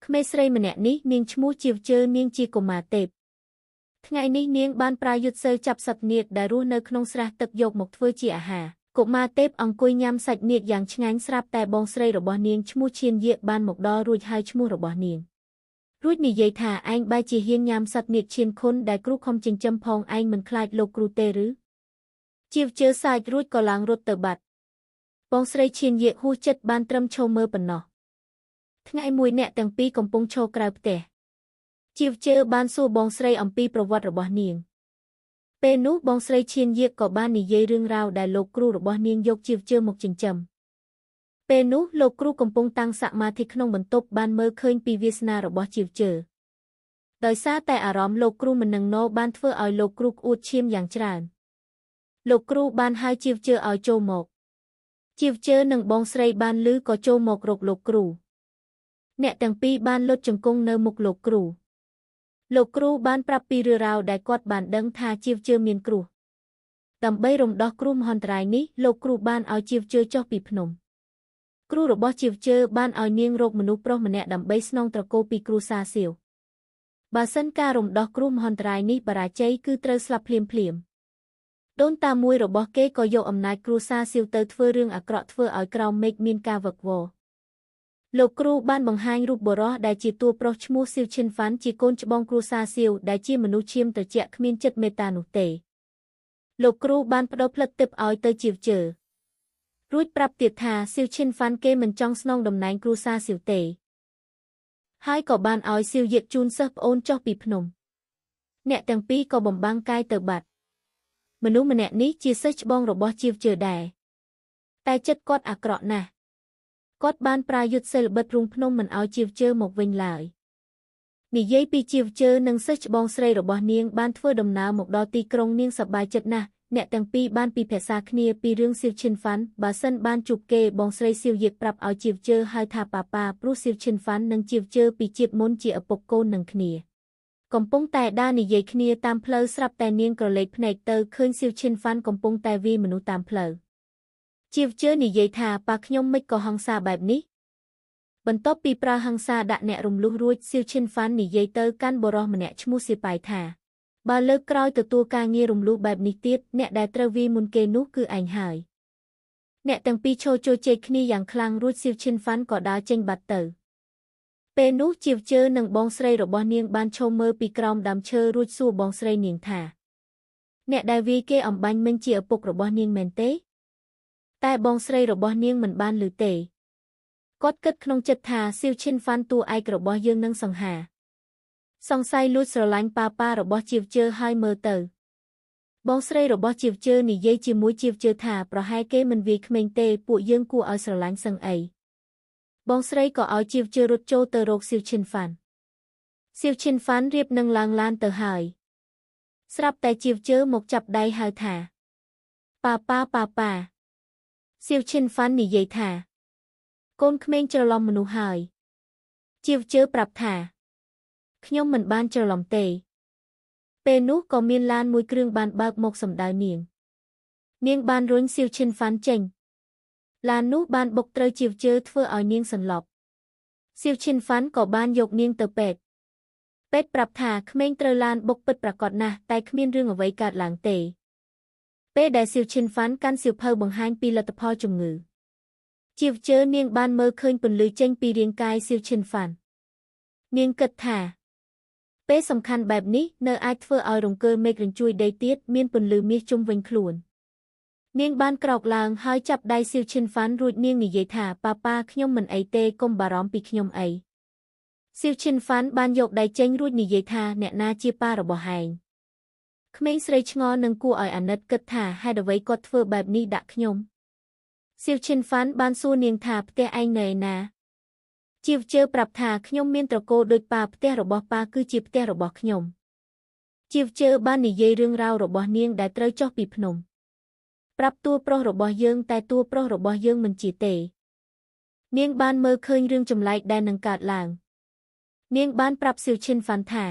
ក្មេស្រីម្នាក់នេះនាងឈ្មោះជាវជើនាងជាកុមារទេពថ្ងៃនេះនាងបានប្រើយុទ្ធសើចាប់សត្វនាគដែលរស់នៅក្នុងស្រះទឹកយកមកធ្វើជាអាហារកុមារទេពអង្គុយញ៉ាំសាច់នាគយ៉ាងឆ្ងាញ់ស្រាប់តែបងស្រីរបស់នាងឈ្មោះឈានយាកបានមកដល់រួចហើយឈ្មោះរបស់នាងរួចនិយាយថាឯងបែរជាហ៊ានញ៉ាំសត្វនាគឈានខុនដែលគ្រូខំចិញ្ចឹមផងឯងមិនខ្លាចលោកគ្រូទេឬជាវជើសើចរួចក៏ឡើងរត់ទៅបាត់បងស្រីឈានយាកហួសចិត្តបានត្រឹមឈរមើលប៉ុណ្ណោះថ្ងៃមួយអ្នកទាំងពីរកំពុងឈរក្រៅផ្ទះជាវជើបានសួរបងស្រីអំពីប្រវត្តិរបស់នាងពេលនោះបងស្រីឈានយាកក៏បាននិយាយរឿងរ៉ាវដែលលោកគ្រូរបស់នាងយកជាវជើមកចិញ្ចឹមពេលនោះលោកគ្រូកំពុងតាំងសមាធិក្នុងបន្ទប់បានមើលឃើញពីវាសនារបស់ជាវជើដោយសារតែអារម្មណ៍លោកគ្រូមិននឹងណោបានធ្វើឲ្យលោកគ្រូក្អួតឈាមយ៉ាងច្រើនលោកគ្រូបានហៅជាវជើឲ្យចូលមកជាវជើនិងបងស្រីបានឮក៏ចូលមករកលោកគ្រូអ្នកទាំងពីរបានលុតជង្គង់នៅមុខលោកគ្រូលោកគ្រូបានប្រាប់ពីរឿងរ៉ាវដែលគាត់បានដឹងថាជាវជើមានគ្រោះដើម្បីរំដោះគ្រោះមហន្តរាយនេះលោកគ្រូបានឲ្យជាវជើចុះពីភ្នំគ្រូរបស់ជាវជើបានឲ្យនាងរកមនុស្សប្រុសម្នាក់ដើម្បីស្នងត្រកូលពីគ្រូសាសៀវបើសិនការរំដោះគ្រោះមហន្តរាយនេះបរាជ័យគឺត្រូវស្លាប់ភ្លាមដូនតាមួយរបស់គេក៏យកអំណាចគ្រូសាសៀវទៅធ្វើរឿងអាក្រក់ធ្វើឲ្យក្រោមមេឃមានការវឹកវរលោកគ្រូបានបង្ហាញរូបបុរសដែលជាតួប្រុសឈ្មោះសៀវឈិនហ្វាន់ជាកូនច្បងគ្រូសាសៀវដែលជាមនុស្សឈាមត្រជាក់គ្មានចិត្តមេត្តានោះទេលោកគ្រូបានបដូរផ្លិតទិព្វឲ្យទៅជាវជើរួចប្រាប់ទៀតថាសៀវឈិនហ្វាន់គេមិនចង់ស្នងតំណែងគ្រូសាសៀវទេហើយក៏បានឲ្យសៀវយាកជូនសិស្សប្អូនចុះពីភ្នំអ្នកទាំងពីរក៏បំបាំងកាយទៅបាត់មនុស្សម្នាក់នេះជាសិស្សច្បងរបស់ជាវជើដែរតែចិត្តគាត់អាក្រក់ណាស់គាត់បានប្រើយុទ្ធសិលបិទរូងភ្នំមិនឲ្យជាវជើមកវិញឡើយនិយាយពីជាវជើនិងសិស្សច្បងស្រីរបស់នាងបានធ្វើដំណើរមកដល់ទីក្រុងនាងសប្បាយចិត្តណាស់អ្នកទាំងពីរបានពិភាក្សាគ្នាពីរឿងសៀវឈិនហ្វាន់បើសិនបានជួបគេបងស្រីសៀវយាកប្រាប់ឲ្យជាវជើហៅថាប៉ាប៉ាព្រោះសៀវឈិនហ្វាន់និងជាវជើពីជាតិមុនជាឪពុកកូននឹងគ្នាកំពុងតែដើរនិយាយគ្នាតាមផ្លូវស្រាប់តែនាងក្រឡេកភ្នែកទៅឃើញសៀវឈិនហ្វាន់កំពុងតែវាយមនុស្សតាមផ្លូវជាវជើនិយាយថាប៉ាខ្ញុំមិនក៏ហង្សាបែបនេះបន្ទាប់ពីប្រើហង្សាដាក់អ្នករំលោះរួចសៀវឈិនហ្វាន់និយាយទៅកាន់បុរសម្នាក់ឈ្មោះសៀប៉ៃថាបើលើកក្រោយទទួលការងាររំលោះបែបនេះទៀតអ្នកដែលត្រូវវាយមុនគេនោះគឺឯងហើយអ្នកទាំងពីរឈរជជែកគ្នាយ៉ាងខ្លាំងរួចសៀវឈិនហ្វាន់ក៏ដើរចេញបាត់ទៅពេលនោះជាវជើនិងបងស្រីរបស់នាងបានឈរមើលពីក្រោមដើមឈើរួចសួរបងស្រីនាងថាអ្នកដែលវាយគេអំបាញ់មិនជាឪពុករបស់នាងមែនទេតែបងស្រីរបស់នាងមិនបានឮទេគាត់គិតក្នុងចិត្តថាសៀវឈិនហ្វាន់តួឯករបស់យើងនឹងសង្ហាសង្ស័យលួចស្រឡាញ់ប៉ាប៉ារបស់ជាវជើហើយមើលទៅបងស្រីរបស់ជាវជើនិយាយជាមួយជាវជើថាប្រហែលគេមិនវាយក្មេងទេពួកយើងគួរឲ្យស្រឡាញ់សឹងអីបងស្រីក៏ឲ្យជាវជើរត់ចូលទៅរកសៀវឈិនហ្វាន់សៀវឈិនហ្វាន់រៀបនឹងឡើងឡានទៅហើយស្រាប់តែជាវជើមកចាប់ដៃហៅថាប៉ាប៉ាសៀវឈិនហ្វាន់និយាយថាកូនក្មេងច្រឡំមនុស្សហើយជាវជើប្រាប់ថាខ្ញុំមិនបានច្រឡំទេពេលនោះក៏មានឡានមួយគ្រឿងបានបើកមកសម្ដៅនាងបានរុញសៀវឈិនហ្វាន់ចេញឡាននោះបានបុកត្រូវជាវជើធ្វើឲ្យនាងសន្លប់សៀវឈិនហ្វាន់ក៏បានយកនាងទៅពេទ្យប្រាប់ថាក្មេងត្រូវឡានបុកពិតប្រាកដណាស់តែគ្មានរឿងអ្វីកើតឡើងទេពេលដែលសៀវឈិនហ្វាន់កាន់សៀវភៅបង្ហាញពីលទ្ធផលជំងឺជាវជើនាងបានមើលឃើញពន្លឺចេញពីរាងកាយសៀវឈិនហ្វាន់នាងគិតថាពេលសំខាន់បែបនេះនៅអាចធ្វើឲ្យរង្គើមេឃរញ្ជួយដីទៀតមានពន្លឺមាសជុំវិញខ្លួននាងបានក្រោកឡើងហើយចាប់ដៃសៀវឈិនហ្វាន់រួចនាងនិយាយថាប៉ាខ្ញុំមិនអីទេកុំបារម្ភពីខ្ញុំអីសៀវឈិនហ្វាន់បានយកដៃចេញរួចនិយាយថាអ្នកណាជាប៉ារបស់ហែងក្មេងស្រីឆ្ងល់នឹងគួរឲ្យអាណិតគិតថាហេតុអ្វីគាត់ធ្វើបែបនេះដាក់ខ្ញុំសៀវឈិនហ្វាន់បានសួរនាងថាផ្ទះឯងនៅឯណាជាវជើប្រាប់ថាខ្ញុំមានត្រកូលដូចប៉ាផ្ទះរបស់ប៉ាគឺជាផ្ទះរបស់ខ្ញុំជាវជើបាននិយាយរឿងរ៉ាវរបស់នាងដែលត្រូវចុះពីភ្នំប្រាប់តួប្រុសរបស់យើងតែតួប្រុសរបស់យើងមិនជាទេនាងបានមើលឃើញរឿងចម្លែកដែលនឹងកើតឡើងនាងបានប្រាប់សៀវឈិនហ្វាន់ថា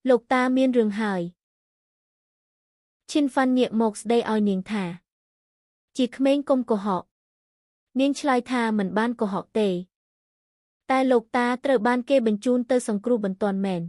លោកតាមានរឿងហើយឈិនហ្វាន់ងាកមកស្ដីឲ្យនាងថាជាក្មេងកុំកុហកនាងឆ្លើយថាមិនបានកុហកទេ តែលោកតាត្រូវបានគេបញ្ជូនទៅសង្គ្រោះបន្ទាន់មែន